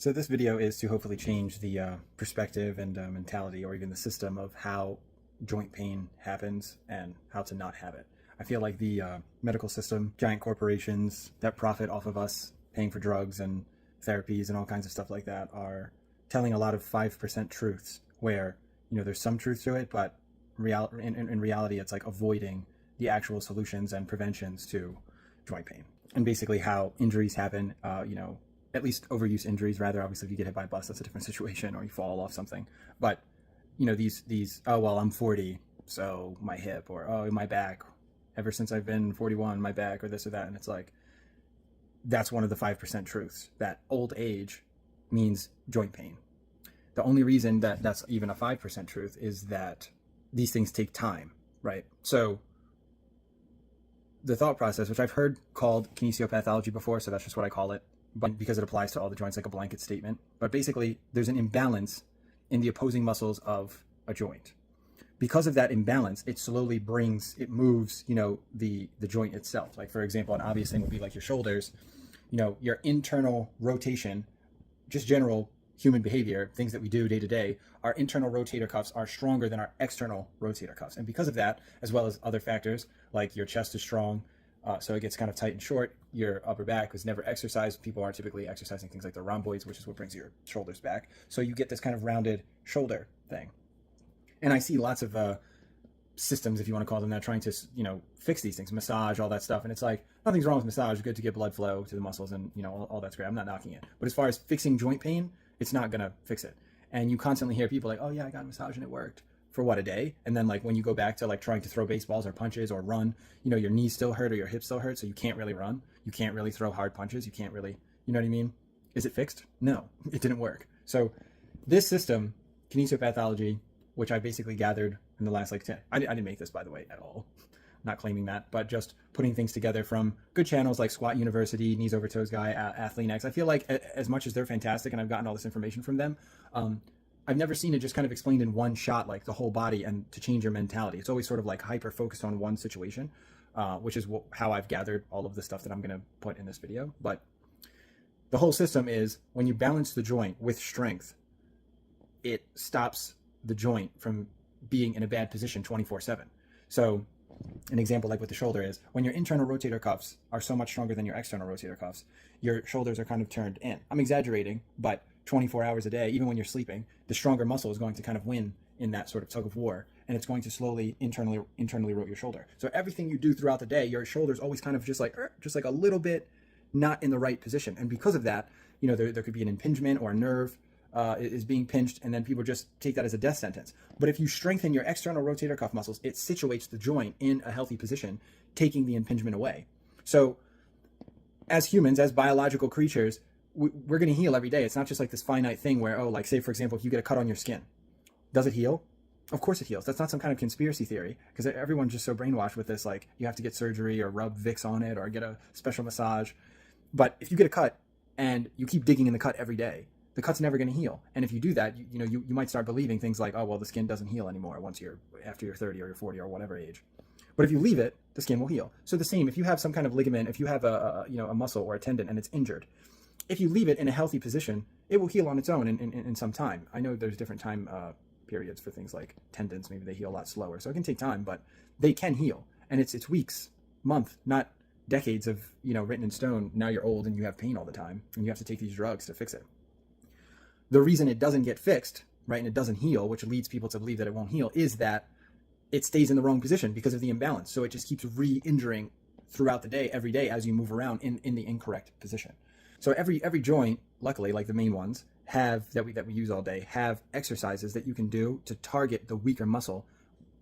So this video is to hopefully change the perspective and mentality, or even the system of how joint pain happens and how to not have it. I feel like the medical system, giant corporations that profit off of us paying for drugs and therapies and all kinds of stuff like that, are telling a lot of 5% truths where, there's some truth to it, but in reality, it's like avoiding the actual solutions and preventions to joint pain. And basically how injuries happen, at least overuse injuries, rather. Obviously, if you get hit by a bus, that's a different situation, or you fall off something. But, these, oh, well, I'm 40, so my hip, or, oh, my back, ever since I've been 41, my back, or this or that. And it's like, that's one of the 5% truths, that old age means joint pain. The only reason that that's even a 5% truth is that these things take time, right? So the thought process, which I've heard called kinesiopathology before, so that's just what I call it, but because it applies to all the joints, like a blanket statement. But basically, there's an imbalance in the opposing muscles of a joint. Because of that imbalance, it slowly moves, the joint itself. Like, for example, an obvious thing would be like your shoulders, your internal rotation, just general human behavior, things that we do day to day, our internal rotator cuffs are stronger than our external rotator cuffs. And because of that, as well as other factors, like your chest is strong, so it gets kind of tight and short. Your upper back was never exercised. People aren't typically exercising things like the rhomboids, which is what brings your shoulders back. So you get this kind of rounded shoulder thing. And I see lots of systems, if you want to call them that, trying to, fix these things, massage, all that stuff. And it's like, nothing's wrong with massage. Good to get blood flow to the muscles, and, all that's great. I'm not knocking it. But as far as fixing joint pain, it's not going to fix it. And you constantly hear people like, oh yeah, I got a massage and it worked. For what, a day? And then like when you go back to like trying to throw baseballs or punches or run, your knees still hurt or your hips still hurt, so you can't really run. You can't really throw hard punches. You can't really, you know what I mean? Is it fixed? No, it didn't work. So this system, kinesiopathology, which I basically gathered in the last I didn't make this, by the way, at all. Not claiming that, but just putting things together from good channels like Squat University, Knees Over Toes Guy, Athlean-X. I feel like as much as they're fantastic and I've gotten all this information from them, I've never seen it just kind of explained in one shot, like the whole body, and to change your mentality. It's always sort of like hyper focused on one situation, which is how I've gathered all of the stuff that I'm going to put in this video. But the whole system is, when you balance the joint with strength, it stops the joint from being in a bad position 24/7. So an example like with the shoulder is, when your internal rotator cuffs are so much stronger than your external rotator cuffs, your shoulders are kind of turned in. I'm exaggerating, but 24 hours a day, even when you're sleeping, the stronger muscle is going to kind of win in that sort of tug of war, and it's going to slowly internally rotate your shoulder. So everything you do throughout the day, your shoulder's always kind of just like a little bit not in the right position. And because of that, there could be an impingement, or a nerve is being pinched, and then people just take that as a death sentence. But if you strengthen your external rotator cuff muscles, it situates the joint in a healthy position, taking the impingement away. So as humans, as biological creatures, we're going to heal every day. It's not just like this finite thing where, like, say, for example, if you get a cut on your skin, does it heal? Of course it heals. That's not some kind of conspiracy theory, because everyone's just so brainwashed with this, like, you have to get surgery or rub Vicks on it or get a special massage. But if you get a cut and you keep digging in the cut every day, the cut's never going to heal. And if you do that, you might start believing things like, oh, well, the skin doesn't heal anymore after you're 30 or you're 40 or whatever age. But if you leave it, the skin will heal. So the same, if you have some kind of ligament, if you have a muscle or a tendon and it's injured, if you leave it in a healthy position, it will heal on its own in some time. I know there's different time periods for things like tendons. Maybe they heal a lot slower. So it can take time, but they can heal. And it's weeks, month, not decades of, written in stone. Now you're old and you have pain all the time, and you have to take these drugs to fix it. The reason it doesn't get fixed, right, and it doesn't heal, which leads people to believe that it won't heal, is that it stays in the wrong position because of the imbalance. So it just keeps re-injuring throughout the day, every day, as you move around in the incorrect position. So every joint, luckily, like the main ones, that we use all day, have exercises that you can do to target the weaker muscle.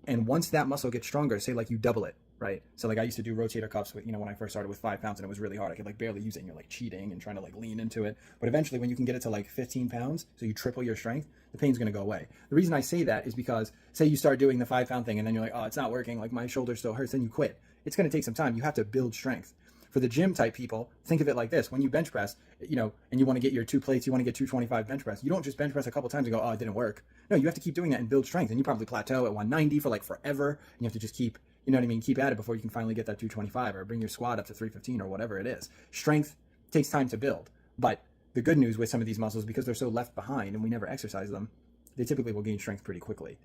And once that muscle gets stronger, say like you double it, right? So like I used to do rotator cuffs with, when I first started with 5 pounds, and it was really hard. I could like barely use it, and you're like cheating and trying to like lean into it. But eventually when you can get it to like 15 pounds, so you triple your strength, the pain's going to go away. The reason I say that is because, say you start doing the 5-pound thing and then you're like, oh, it's not working, like my shoulder still hurts, then you quit. It's going to take some time. You have to build strength. For the gym type people, think of it like this. When you bench press, and you want to get your 2 plates, you want to get 225 bench press, you don't just bench press a couple times and go, oh, it didn't work. No, you have to keep doing that and build strength. And you probably plateau at 190 for like forever. And you have to just keep, keep at it before you can finally get that 225, or bring your squat up to 315 or whatever it is. Strength takes time to build. But the good news with some of these muscles, because they're so left behind and we never exercise them, they typically will gain strength pretty quickly.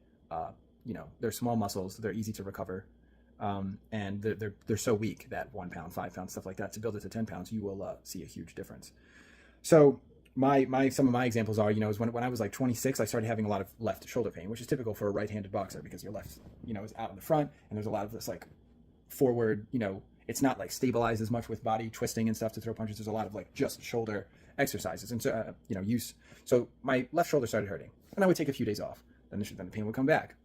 They're small muscles, they're easy to recover, and they're so weak that 1 pound, 5 pounds, stuff like that, to build it to 10 pounds, you will see a huge difference. So some of my examples are, is when I was like 26, I started having a lot of left shoulder pain, which is typical for a right-handed boxer, because your left, is out in the front, and there's a lot of this like forward, it's not like stabilized as much with body twisting and stuff to throw punches. There's a lot of like just shoulder exercises, and so use. So my left shoulder started hurting, and I would take a few days off. Then the pain would come back.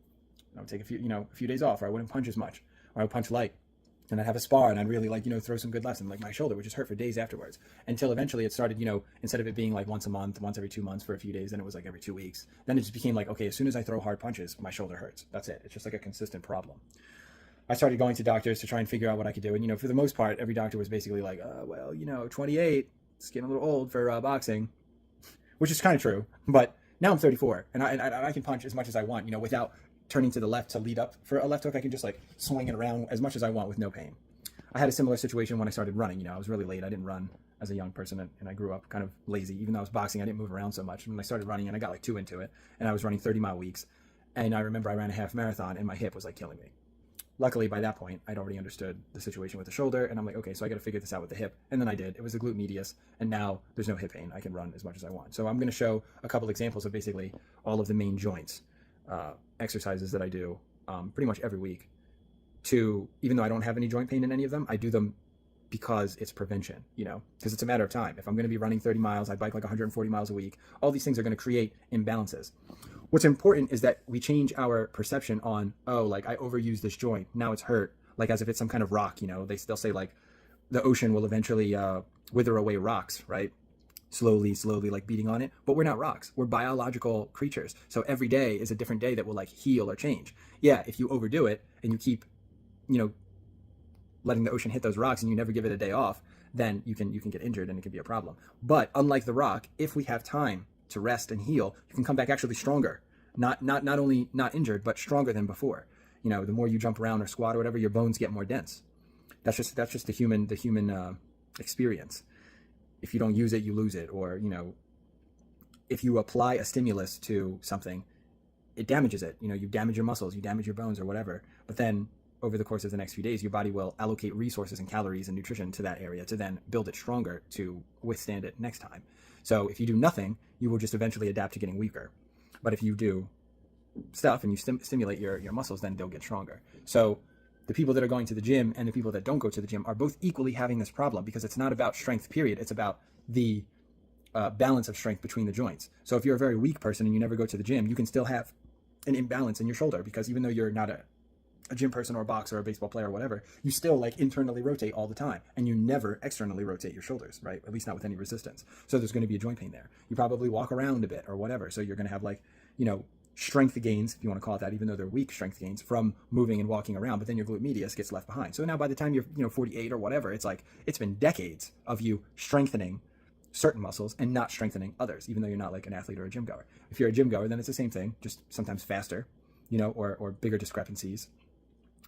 I would take a few days off, or I wouldn't punch as much, or I would punch light. And I'd have a spar, and I'd really throw some good lefts, and like my shoulder would just hurt for days afterwards, until eventually it started, instead of it being like once a month, once every 2 months for a few days, then it was like every 2 weeks. Then it just became like, okay, as soon as I throw hard punches, my shoulder hurts. That's it. It's just like a consistent problem. I started going to doctors to try and figure out what I could do. And, for the most part, every doctor was basically like, 28, it's getting a little old for boxing, which is kind of true. But now I'm 34, and I can punch as much as I want, without turning to the left to lead up for a left hook. I can just like swing it around as much as I want with no pain. I had a similar situation when I started running. I was really late. I didn't run as a young person, and I grew up kind of lazy. Even though I was boxing, I didn't move around so much. And when I started running, and I got like 2 into it, and I was running 30-mile weeks. And I remember I ran a half marathon, and my hip was like killing me. Luckily, by that point, I'd already understood the situation with the shoulder, and I'm like, okay, so I got to figure this out with the hip. And then I did. It was the glute medius, and now there's no hip pain. I can run as much as I want. So I'm going to show a couple examples of basically all of the main joints, exercises that I do pretty much every week. Even though I don't have any joint pain in any of them, I do them because it's prevention, because it's a matter of time. If I'm going to be running 30 miles, I bike like 140 miles a week. All these things are going to create imbalances. What's important is that we change our perception on, I overuse this joint, now it's hurt, like as if it's some kind of rock. They'll say like the ocean will eventually wither away rocks, right? Slowly, like beating on it. But we're not rocks. We're biological creatures. So every day is a different day that will like heal or change. Yeah, if you overdo it and you keep, letting the ocean hit those rocks and you never give it a day off, then you can get injured, and it can be a problem. But unlike the rock, if we have time to rest and heal, you can come back actually stronger. Not only not injured, but stronger than before. The more you jump around or squat or whatever, your bones get more dense. That's just the human experience. If you don't use it, you lose it. Or, if you apply a stimulus to something, it damages it. You damage your muscles, you damage your bones or whatever. But then over the course of the next few days, your body will allocate resources and calories and nutrition to that area to then build it stronger to withstand it next time. So if you do nothing, you will just eventually adapt to getting weaker. But if you do stuff and you stimulate your muscles, then they'll get stronger. So the people that are going to the gym and the people that don't go to the gym are both equally having this problem, because it's not about strength, period. It's about the balance of strength between the joints. So if you're a very weak person and you never go to the gym, you can still have an imbalance in your shoulder, because even though you're not a gym person or a boxer or a baseball player or whatever, you still like internally rotate all the time, and you never externally rotate your shoulders, right? At least not with any resistance. So there's going to be a joint pain there. You probably walk around a bit or whatever. So you're going to have like, strength gains, if you want to call it that, even though they're weak strength gains from moving and walking around, but then your glute medius gets left behind. So now by the time you're 48 or whatever, it's like, it's been decades of you strengthening certain muscles and not strengthening others, even though you're not like an athlete or a gym goer. If you're a gym goer, then it's the same thing, just sometimes faster, or bigger discrepancies.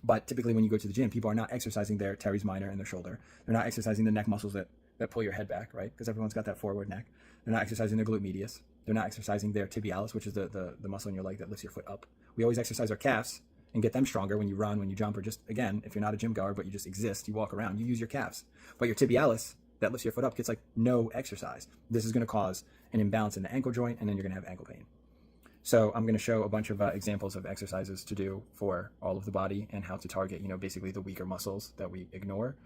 But typically when you go to the gym, people are not exercising their teres minor and their shoulder. They're not exercising the neck muscles that pull your head back, right? Because everyone's got that forward neck. They're not exercising their glute medius. They're not exercising their tibialis, which is the muscle in your leg that lifts your foot up. We always exercise our calves and get them stronger when you run, when you jump, or just, again, if you're not a gym goer, but you just exist, you walk around, you use your calves. But your tibialis that lifts your foot up gets like no exercise. This is going to cause an imbalance in the ankle joint, and then you're going to have ankle pain. So I'm going to show a bunch of examples of exercises to do for all of the body, and how to target, basically the weaker muscles that we ignore,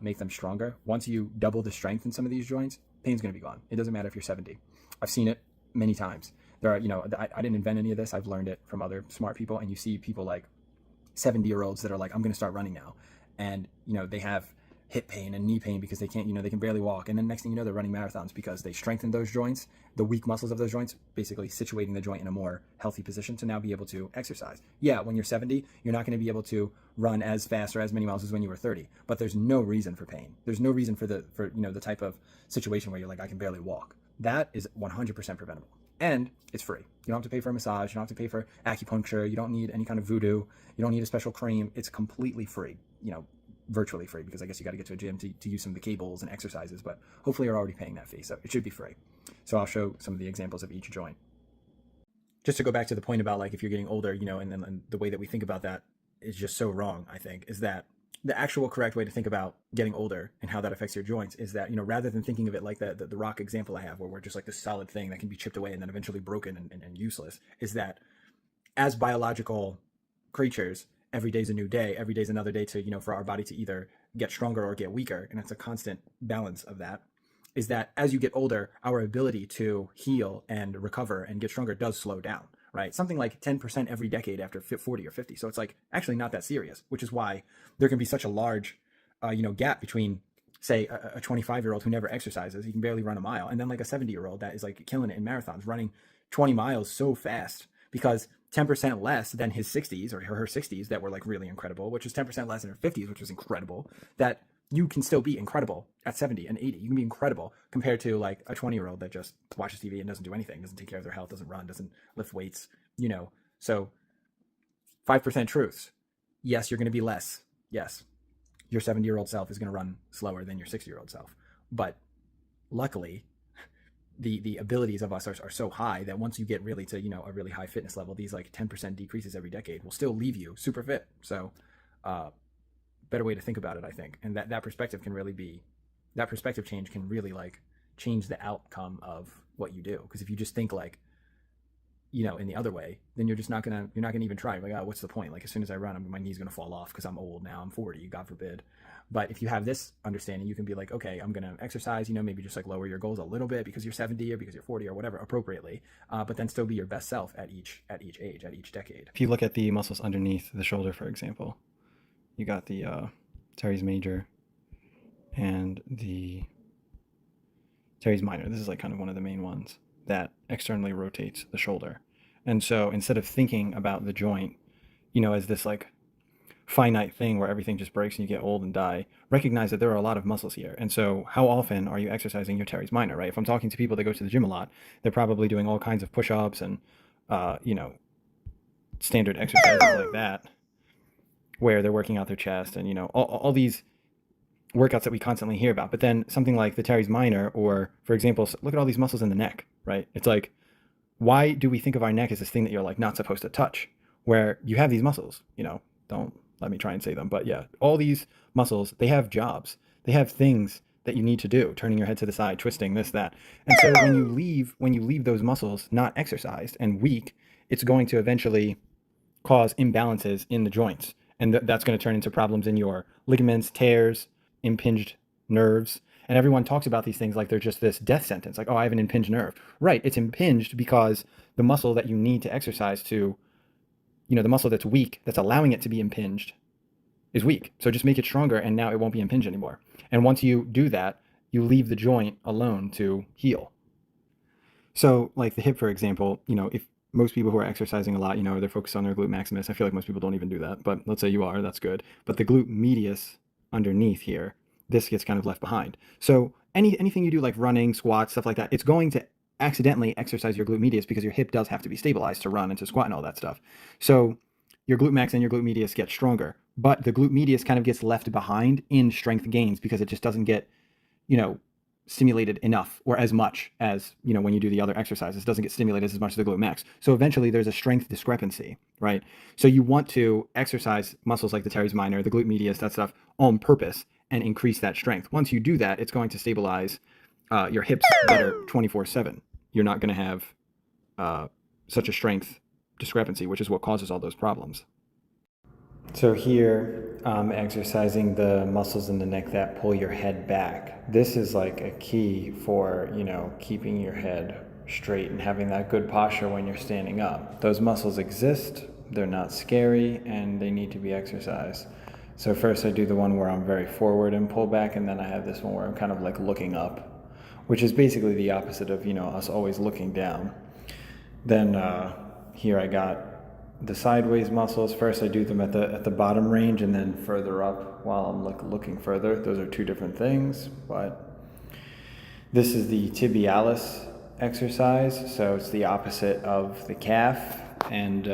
make them stronger. Once you double the strength in some of these joints, pain's going to be gone. It doesn't matter if you're 70. I've seen it many times. There are, I didn't invent any of this. I've learned it from other smart people, and you see people like 70-year-olds that are like, I'm going to start running now. And, they have hip pain and knee pain because they can't, they can barely walk. And then next thing you know, they're running marathons because they strengthened those joints, the weak muscles of those joints, basically situating the joint in a more healthy position to now be able to exercise. Yeah, when you're 70, you're not going to be able to run as fast or as many miles as when you were 30, but there's no reason for pain. There's no reason for the type of situation where you're like, I can barely walk. That is 100% preventable. And it's free. You don't have to pay for a massage. You don't have to pay for acupuncture. You don't need any kind of voodoo. You don't need a special cream. It's completely free. virtually free, because I guess you got to get to a gym to use some of the cables and exercises, but hopefully you're already paying that fee, so it should be free. So I'll show some of the examples of each joint. Just to go back to the point about like if you're getting older, and the way that we think about that is just so wrong, I think, is that the actual correct way to think about getting older and how that affects your joints is that, rather than thinking of it like the rock example I have, where we're just like this solid thing that can be chipped away and then eventually broken and useless, is that as biological creatures, every day's a new day, every day's another day to, for our body to either get stronger or get weaker. And it's a constant balance of that. Is that as you get older, our ability to heal and recover and get stronger does slow down, right? Something like 10% every decade after 40 or 50. So it's like actually not that serious, which is why there can be such a large, gap between, say, a 25-year-old who never exercises, he can barely run a mile, and then like a 70-year-old that is like killing it in marathons, running 20 miles so fast, because 10% less than his 60s or her 60s that were like really incredible, which is 10% less than her 50s, which was incredible, that you can still be incredible at 70 and 80. You can be incredible compared to like a 20-year-old that just watches TV and doesn't do anything, doesn't take care of their health, doesn't run, doesn't lift weights, So 5% truths. Yes, you're going to be less. Yes, your 70-year-old self is going to run slower than your 60-year-old self. But luckily, the abilities of us are so high that once you get really to, a really high fitness level, these like 10% decreases every decade will still leave you super fit. So, better way to think about it, I think. And that perspective can really be, that perspective change can really like change the outcome of what you do. Because if you just think like, in the other way, then you're not gonna even try. You're like, oh, what's the point? Like as soon as I run, my knee's gonna fall off because I'm old now. I'm 40, God forbid. But if you have this understanding, you can be like, okay, I'm gonna exercise. Maybe just like lower your goals a little bit because you're 70 or because you're 40 or whatever appropriately. But then still be your best self at each age, at each decade. If you look at the muscles underneath the shoulder, for example, you got the teres major and the teres minor. This is like kind of one of the main ones that externally rotates the shoulder. And so instead of thinking about the joint, as this like finite thing where everything just breaks and you get old and die, recognize that there are a lot of muscles here. And so how often are you exercising your teres minor, right? If I'm talking to people that go to the gym a lot, they're probably doing all kinds of push-ups and, standard exercises like that, where they're working out their chest and, all these workouts that we constantly hear about. But then something like the teres minor, or for example, look at all these muscles in the neck, right? It's like, why do we think of our neck as this thing that you're like not supposed to touch, where you have these muscles, don't let me try and say them, but yeah, all these muscles, they have jobs, they have things that you need to do, turning your head to the side, twisting, this, that. And so when you leave those muscles not exercised and weak, it's going to eventually cause imbalances in the joints. And that's going to turn into problems in your ligaments, tears, impinged nerves. And everyone talks about these things like they're just this death sentence, like, oh, I have an impinged nerve. Right, it's impinged because the muscle that you need to exercise to, the muscle that's weak, that's allowing it to be impinged, is weak. So just make it stronger and now it won't be impinged anymore. And once you do that, you leave the joint alone to heal. So like the hip, for example, if most people who are exercising a lot, they're focused on their glute maximus. I feel like most people don't even do that, but let's say you are, that's good. But the glute medius underneath here, this gets kind of left behind. So anything you do like running, squats, stuff like that, it's going to accidentally exercise your glute medius because your hip does have to be stabilized to run and to squat and all that stuff. So your glute max and your glute medius get stronger, but the glute medius kind of gets left behind in strength gains because it just doesn't get, stimulated enough or as much as, when you do the other exercises, it doesn't get stimulated as much as the glute max. So eventually there's a strength discrepancy, right? So you want to exercise muscles like the teres minor, the glute medius, that stuff on purpose and increase that strength. Once you do that, it's going to stabilize your hips better 24/7. You're not going to have such a strength discrepancy, which is what causes all those problems. So here, exercising the muscles in the neck that pull your head back. This is like a key for, keeping your head straight and having that good posture when you're standing up. Those muscles exist, they're not scary, and they need to be exercised. So first I do the one where I'm very forward and pull back, and then I have this one where I'm kind of like looking up, which is basically the opposite of, us always looking down. Then here I got the sideways muscles. First I do them at the bottom range and then further up while I'm looking further. Those are two different things, but this is the tibialis exercise. So it's the opposite of the calf, and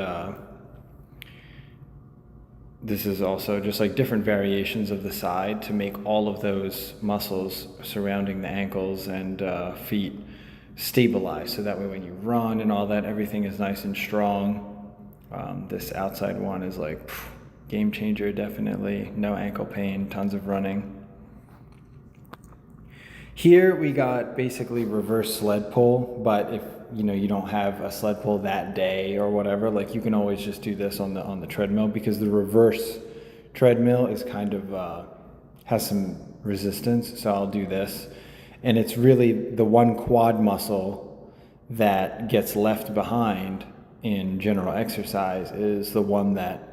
this is also just like different variations of the side to make all of those muscles surrounding the ankles and feet stabilize. So that way when you run and all that, everything is nice and strong. This outside one is like game changer, definitely. No ankle pain, tons of running. Here we got basically reverse sled pull, but if you don't have a sled pull that day or whatever, like you can always just do this on the treadmill, because the reverse treadmill is kind of has some resistance. So I'll do this, and it's really the one quad muscle that gets left behind in general exercise is the one that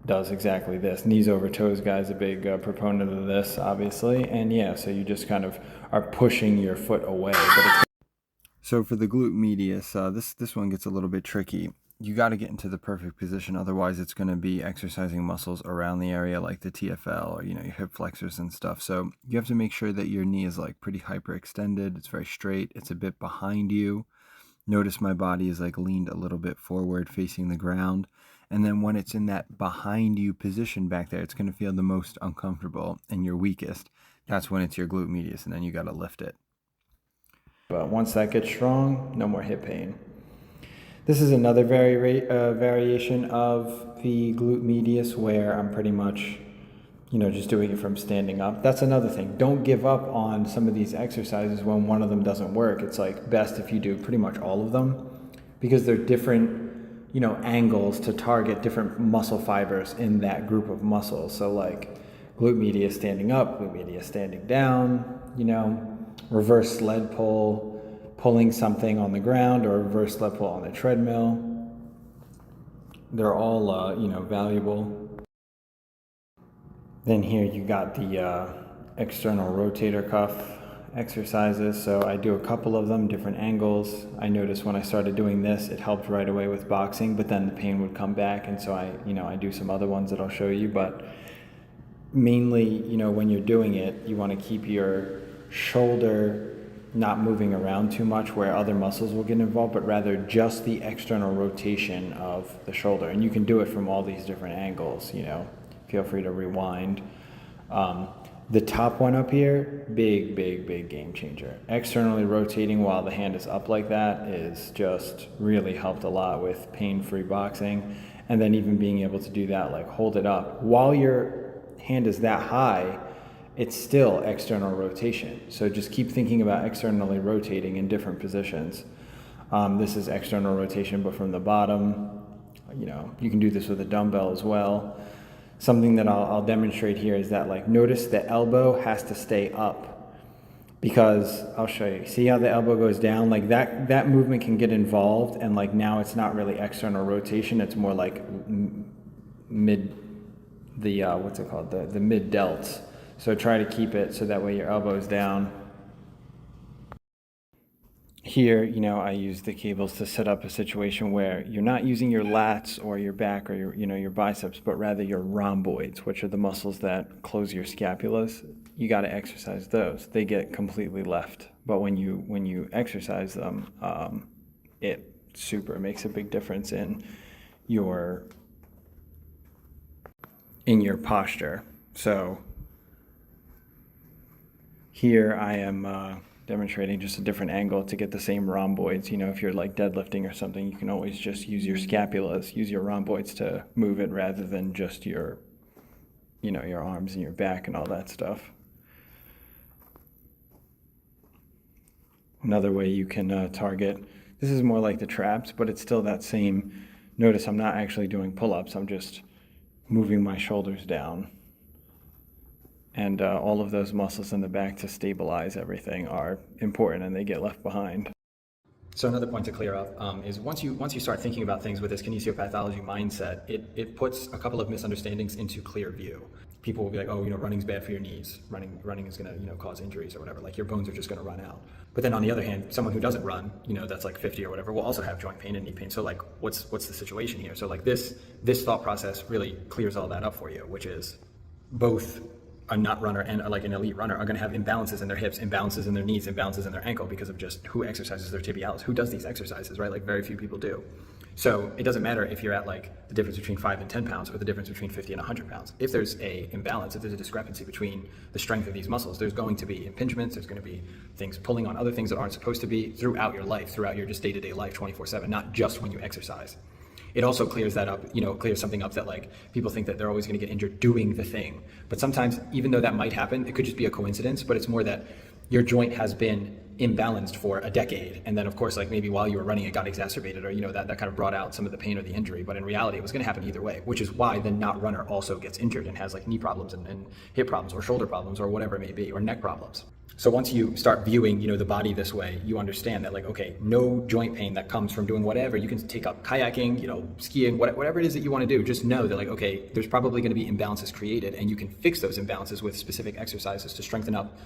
does exactly this. Knees over toes guy's a big proponent of this, obviously, and yeah, so you just kind of are pushing your foot away. So for the glute medius, this one gets a little bit tricky. You got to get into the perfect position, otherwise it's going to be exercising muscles around the area like the TFL or your hip flexors and stuff. So you have to make sure that your knee is like pretty hyperextended. It's very straight. It's a bit behind you. Notice my body is like leaned a little bit forward facing the ground. And then when it's in that behind you position back there, it's going to feel the most uncomfortable and your weakest. That's when it's your glute medius, and then you got to lift it. But once that gets strong, no more hip pain. This is another variation of the glute medius where I'm pretty much, just doing it from standing up. That's another thing. Don't give up on some of these exercises when one of them doesn't work. It's like best if you do pretty much all of them, because they're different angles to target different muscle fibers in that group of muscles. So like glute medius standing up, glute medius standing down, reverse sled pull, pulling something on the ground, or reverse sled pull on the treadmill. They're all, valuable. Then here you got the external rotator cuff exercises. So I do a couple of them, different angles. I noticed when I started doing this, it helped right away with boxing, but then the pain would come back. And so I do some other ones that I'll show you, but mainly, when you're doing it, you want to keep your shoulder not moving around too much where other muscles will get involved, but rather just the external rotation of the shoulder. And you can do it from all these different angles, feel free to rewind. The top one up here, big game changer. Externally rotating while the hand is up like that is just really helped a lot with pain-free boxing. And then even being able to do that, like hold it up while your hand is that high, it's still external rotation. So just keep thinking about externally rotating in different positions. This is external rotation, but from the bottom. You can do this with a dumbbell as well. Something that I'll demonstrate here is that, like, notice the elbow has to stay up, because I'll show you. See how the elbow goes down? Like that movement can get involved, and like now it's not really external rotation. It's more like mid, what's it called? The mid delts. So try to keep it so that way your elbow is down. Here, I use the cables to set up a situation where you're not using your lats or your back or your biceps, but rather your rhomboids, which are the muscles that close your scapulas. You got to exercise those. They get completely left, but when you exercise them, it makes a big difference in your posture. So here I am demonstrating just a different angle to get the same rhomboids. If you're like deadlifting or something, you can always just use your scapulas, use your rhomboids to move it rather than just your arms and your back and all that stuff. Another way you can target, this is more like the traps, but it's still that same. Notice I'm not actually doing pull-ups, I'm just moving my shoulders down. And all of those muscles in the back to stabilize everything are important, and they get left behind. So another point to clear up is once you start thinking about things with this kinesiopathology mindset, it puts a couple of misunderstandings into clear view. People will be like, oh, running's bad for your knees. Running is going to cause injuries or whatever. Like your bones are just going to run out. But then on the other hand, someone who doesn't run, that's like 50 or whatever, will also have joint pain and knee pain. So like, what's the situation here? So like this thought process really clears all that up for you, which is both a nut runner and like an elite runner are going to have imbalances in their hips, imbalances in their knees, imbalances in their ankle because of just who exercises their tibialis, who does these exercises, right? Like very few people do. So it doesn't matter if you're at like the difference between 5 and 10 pounds or the difference between 50 and 100 pounds. If there's a imbalance, if there's a discrepancy between the strength of these muscles, there's going to be impingements, there's going to be things pulling on other things that aren't supposed to be throughout your life, throughout your just day-to-day life, 24/7, not just when you exercise. It also clears that up, clears something up that like people think that they're always going to get injured doing the thing. But sometimes, even though that might happen, it could just be a coincidence, but it's more that your joint has been imbalanced for a decade. And then of course, like maybe while you were running, it got exacerbated, or, that kind of brought out some of the pain or the injury. But in reality, it was going to happen either way, which is why the not runner also gets injured and has like knee problems and hip problems or shoulder problems or whatever it may be, or neck problems. So once you start viewing, the body this way, you understand that like, okay, no joint pain that comes from doing whatever. You can take up kayaking, skiing, whatever it is that you want to do. Just know that like, okay, there's probably going to be imbalances created, and you can fix those imbalances with specific exercises to strengthen up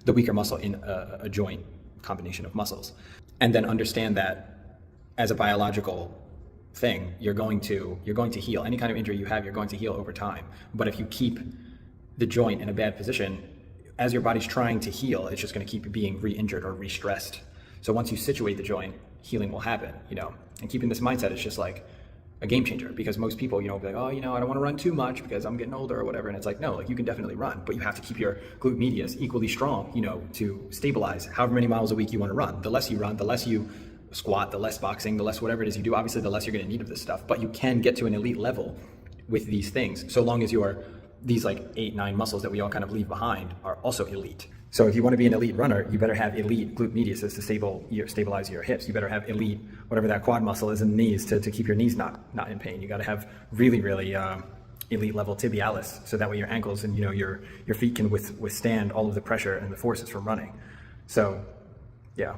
the weaker muscle in a joint combination of muscles. And then understand that as a biological thing, you're going to heal. Any kind of injury you have, you're going to heal over time. But if you keep the joint in a bad position, as your body's trying to heal, it's just going to keep being re-injured or re-stressed. So once you situate the joint, healing will happen, and keeping this mindset is just like a game changer, because most people, will be like, oh, I don't want to run too much because I'm getting older or whatever. And it's like, no, like you can definitely run, but you have to keep your glute medius equally strong, to stabilize however many miles a week you want to run. The less you run, the less you squat, the less boxing, the less whatever it is you do, obviously the less you're going to need of this stuff. But you can get to an elite level with these things, so long as these like 8-9 muscles that we all kind of leave behind are also elite. So if you want to be an elite runner, you better have elite glute medius to stabilize your hips. You better have elite, whatever that quad muscle is in the knees to keep your knees not in pain. You got to have really, really elite level tibialis, so that way your ankles and your feet can withstand all of the pressure and the forces from running. So yeah,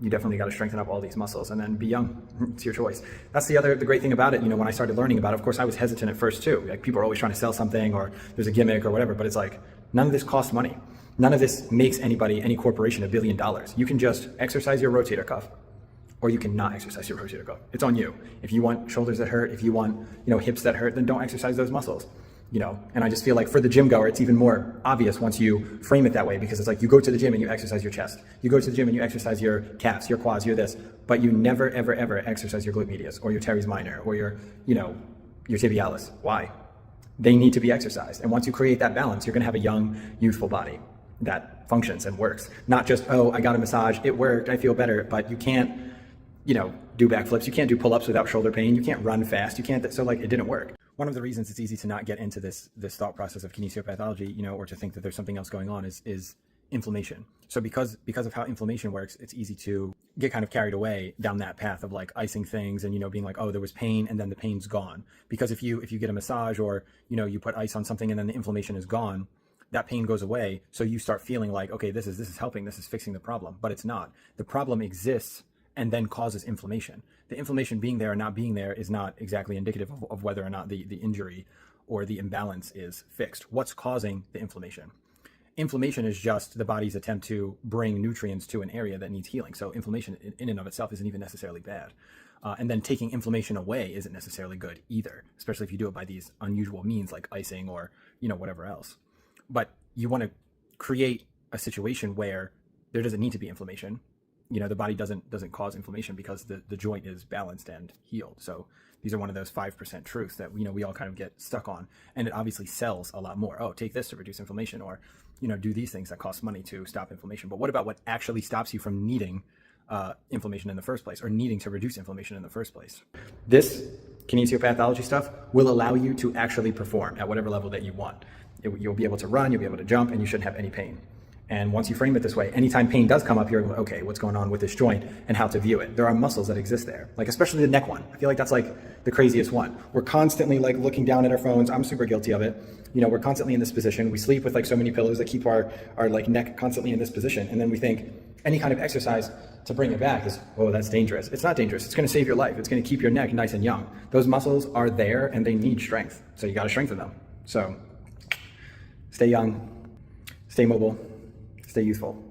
you definitely got to strengthen up all these muscles, and then be young. It's your choice. That's the great thing about it. When I started learning about it, of course I was hesitant at first too. Like people are always trying to sell something, or there's a gimmick or whatever, but it's like none of this costs money. None of this makes any corporation $1 billion. You can just exercise your rotator cuff, or you can not exercise your rotator cuff. It's on you. If you want shoulders that hurt, if you want, hips that hurt, then don't exercise those muscles. And I just feel like for the gym goer, it's even more obvious once you frame it that way, because it's like you go to the gym and you exercise your chest. You go to the gym and you exercise your calves, your quads, your this, but you never, ever, ever exercise your glute medius or your teres minor or your tibialis. Why? They need to be exercised. And once you create that balance, you're going to have a young, youthful body that functions and works. Not just, oh, I got a massage, it worked, I feel better, but you can't, do backflips. You can't do pull-ups without shoulder pain. You can't run fast. You can't, so like it didn't work. One of the reasons it's easy to not get into this thought process of kinesiopathology, or to think that there's something else going on is inflammation. So because of how inflammation works, it's easy to get kind of carried away down that path of like icing things and, being like, oh, there was pain and then the pain's gone. Because if you get a massage or, you put ice on something and then the inflammation is gone, that pain goes away. So you start feeling like, okay, this is helping, this is fixing the problem, but it's not. The problem exists and then causes inflammation. The inflammation being there or not being there is not exactly indicative of whether or not the injury or the imbalance is fixed. What's causing the inflammation? Inflammation is just the body's attempt to bring nutrients to an area that needs healing. So inflammation in and of itself isn't even necessarily bad. And then taking inflammation away isn't necessarily good either, especially if you do it by these unusual means like icing or, whatever else. But you want to create a situation where there doesn't need to be inflammation. The body doesn't cause inflammation because the joint is balanced and healed. So these are one of those 5% truths that we all kind of get stuck on, and it obviously sells a lot more. Oh, take this to reduce inflammation, or do these things that cost money to stop inflammation. But what about what actually stops you from needing inflammation in the first place, or needing to reduce inflammation in the first place? This kinesiopathology stuff will allow you to actually perform at whatever level that you want. You'll be able to run, you'll be able to jump, and you shouldn't have any pain. And once you frame it this way, anytime pain does come up, you're like, okay, what's going on with this joint and how to view it. There are muscles that exist there, like especially the neck one. I feel like that's like the craziest one. We're constantly like looking down at our phones. I'm super guilty of it. We're constantly in this position. We sleep with like so many pillows that keep our like neck constantly in this position. And then we think any kind of exercise to bring it back is, oh, that's dangerous. It's not dangerous. It's going to save your life. It's going to keep your neck nice and young. Those muscles are there and they need strength. So you got to strengthen them. So stay young, stay mobile, stay youthful.